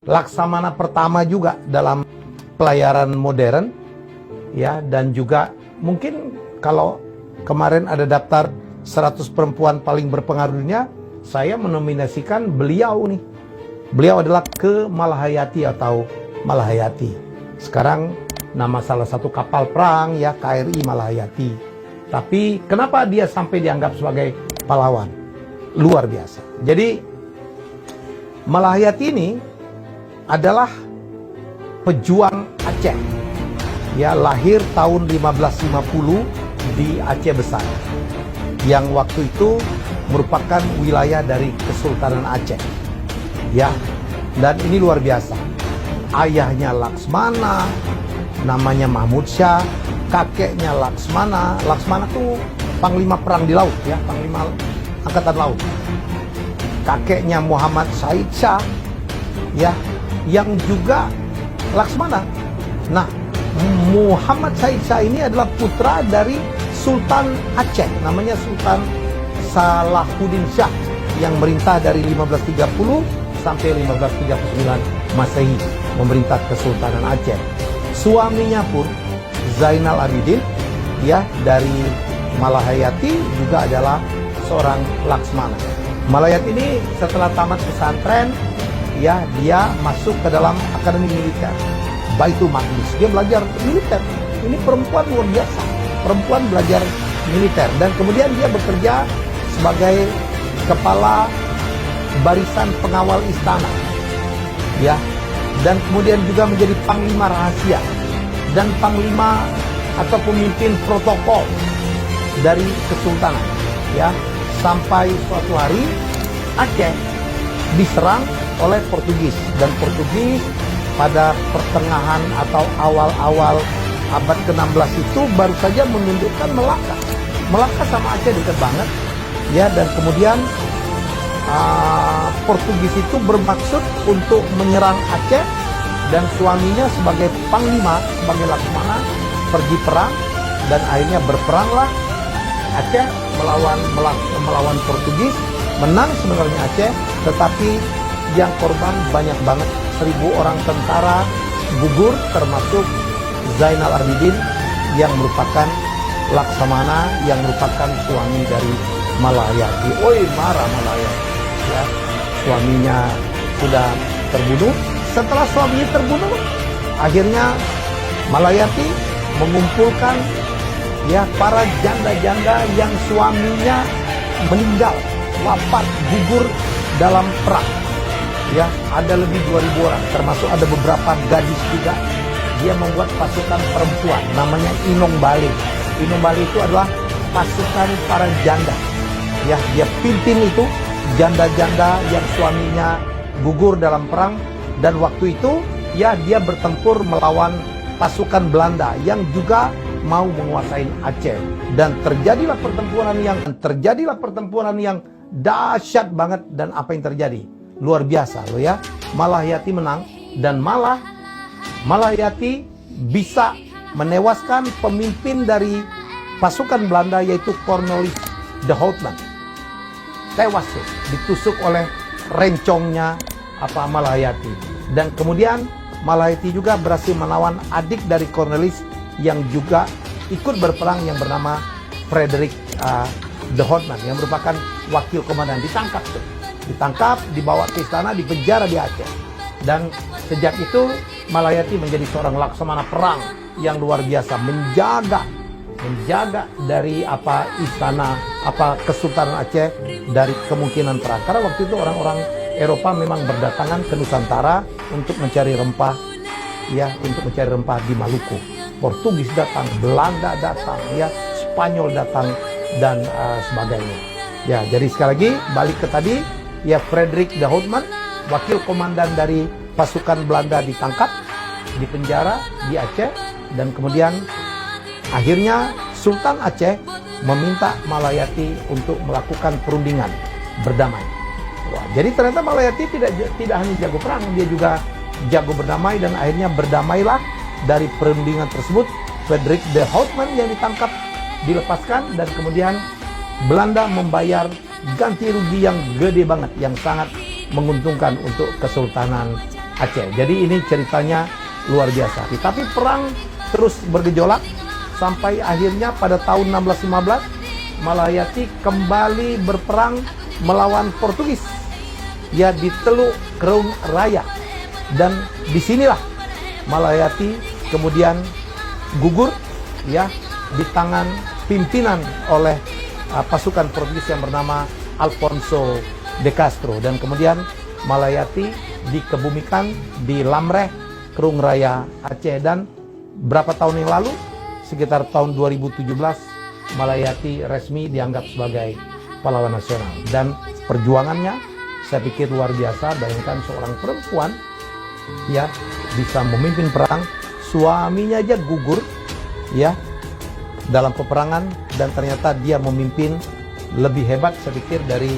Laksamana pertama juga dalam pelayaran modern, ya, dan juga mungkin kalau kemarin ada daftar 100 perempuan paling berpengaruh dunia, saya menominasikan beliau nih. Beliau adalah Ke Malahayati atau Malahayati. Sekarang nama salah satu kapal perang, ya, KRI Malahayati. Tapi kenapa dia sampai dianggap sebagai pahlawan? Luar biasa. Jadi Malahayati ini adalah pejuang Aceh, ya, lahir tahun 1550 di Aceh Besar, yang waktu itu merupakan wilayah dari Kesultanan Aceh, ya. Dan ini luar biasa. Ayahnya Laksmana, namanya Mahmud Syah. Kakeknya Laksmana. Laksmana tuh panglima perang di laut, ya, panglima angkatan laut. Kakeknya Muhammad Said Shah, ya, yang juga Laksmana. Nah, Muhammad Said Shah ini adalah putra dari Sultan Aceh, namanya Sultan Salahuddin Shah, yang merintah dari 1530 sampai 1539 Masehi, memerintah Kesultanan Aceh. Suaminya pun Zainal Abidin, ya, dari Malahayati, juga adalah seorang Laksmana. Malahayati ini setelah tamat pesantren, ya, dia masuk ke dalam akademi militer Baitul Maqdis. Dia belajar militer. Ini perempuan luar biasa. Perempuan belajar militer, dan kemudian dia bekerja sebagai kepala barisan pengawal istana, ya, dan kemudian juga menjadi panglima rahasia dan panglima atau pemimpin protokol dari kesultanan, ya, sampai suatu hari Aceh diserang oleh Portugis, dan Portugis pada pertengahan atau awal-awal abad ke-16 itu baru saja menundukkan Melaka. Melaka sama Aceh dekat banget, ya, dan kemudian Portugis itu bermaksud untuk menyerang Aceh, dan suaminya sebagai panglima, sebagai Laksmana, pergi perang, dan akhirnya berperanglah Aceh melawan Portugis. Menang sebenarnya Aceh, tetapi yang korban banyak banget. 1000 orang tentara gugur, termasuk Zainal Abidin yang merupakan Laksamana, yang merupakan suami dari Malahayati. Oi, marah Malahayati, ya. Suaminya sudah terbunuh. Setelah suaminya terbunuh, akhirnya Malahayati mengumpulkan, ya, para janda-janda yang suaminya meninggal, wafat, gugur dalam perang. Ya, ada lebih 2000 orang, termasuk ada beberapa gadis juga. Dia membuat pasukan perempuan, namanya Inong Bali. Inong Bali itu adalah pasukan para janda. Ya, dia pimpin itu janda-janda yang suaminya gugur dalam perang, dan waktu itu, ya, dia bertempur melawan pasukan Belanda yang juga mau menguasai Aceh, dan terjadilah pertempuran yang dahsyat banget. Dan apa yang terjadi? Luar biasa loh, ya. Malahayati menang, dan Malahayati bisa menewaskan pemimpin dari pasukan Belanda, yaitu Cornelis de Houtman. Tewas tuh, ditusuk oleh rencongnya Malahayati. Dan kemudian Malahayati juga berhasil melawan adik dari Cornelis yang juga ikut berperang, yang bernama Frederick de Houtman, yang merupakan wakil komandan. Ditangkap, dibawa ke istana, dipenjara di Aceh. Dan sejak itu Malahayati menjadi seorang laksamana perang yang luar biasa, menjaga dari istana Kesultanan Aceh dari kemungkinan perang. Karena waktu itu orang-orang Eropa memang berdatangan ke Nusantara untuk mencari rempah, ya, untuk mencari rempah di Maluku. Portugis datang, Belanda datang, ya, Spanyol datang, dan sebagainya. Ya, jadi sekali lagi balik ke tadi, ya, Frederick de Houtman, wakil komandan dari pasukan Belanda, ditangkap, dipenjara di Aceh, dan kemudian akhirnya Sultan Aceh meminta Malahayati untuk melakukan perundingan berdamai. Wah, jadi ternyata Malahayati tidak hanya jago perang, dia juga jago berdamai, dan akhirnya berdamailah. Dari perundingan tersebut, Frederick de Houtman yang ditangkap dilepaskan, dan kemudian Belanda membayar ganti rugi yang gede banget, yang sangat menguntungkan untuk Kesultanan Aceh. Jadi ini ceritanya luar biasa. Tapi perang terus bergejolak sampai akhirnya pada tahun 1615 Malayati kembali berperang melawan Portugis. Ya, di Teluk Kerung Raya. Dan disinilah Malayati kemudian gugur ya di tangan pimpinan oleh pasukan Portugis yang bernama Alfonso de Castro, dan kemudian Malayati dikebumikan di Lamreh, Kerung Raya, Aceh. Dan berapa tahun yang lalu, sekitar tahun 2017, Malayati resmi dianggap sebagai pahlawan nasional. Dan perjuangannya saya pikir luar biasa. Bayangkan seorang perempuan ya bisa memimpin perang, suaminya aja gugur ya dalam peperangan, dan ternyata dia memimpin lebih hebat saya pikir dari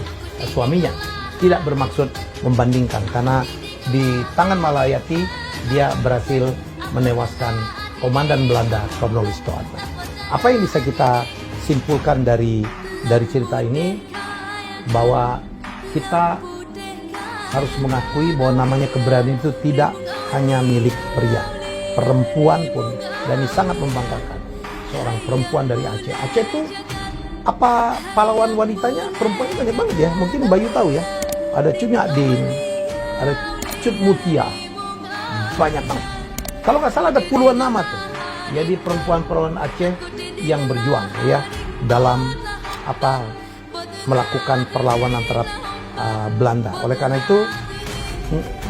suaminya. Tidak bermaksud membandingkan, karena di tangan Malayati dia berhasil menewaskan komandan Belanda Cornelis Toart. Apa yang bisa kita simpulkan dari cerita ini, bahwa kita harus mengakui bahwa namanya keberanian itu tidak hanya milik pria, perempuan pun, dan ini sangat membanggakan. Seorang perempuan dari Aceh. Aceh itu apa pahlawan wanitanya, perempuannya banyak banget ya. Mungkin Bayu tahu ya. Ada Cut Nyak-Din, ada Cut Mutia, banyak banget. Kalau nggak salah ada puluhan nama tuh. Jadi perempuan-perempuan Aceh yang berjuang ya dalam melakukan perlawanan terhadap Belanda. Oleh karena itu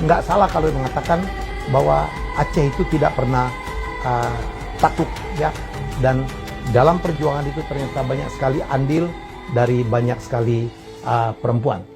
nggak salah kalau mengatakan bahwa Aceh itu tidak pernah takut ya, dan dalam perjuangan itu ternyata banyak sekali andil dari banyak sekali perempuan.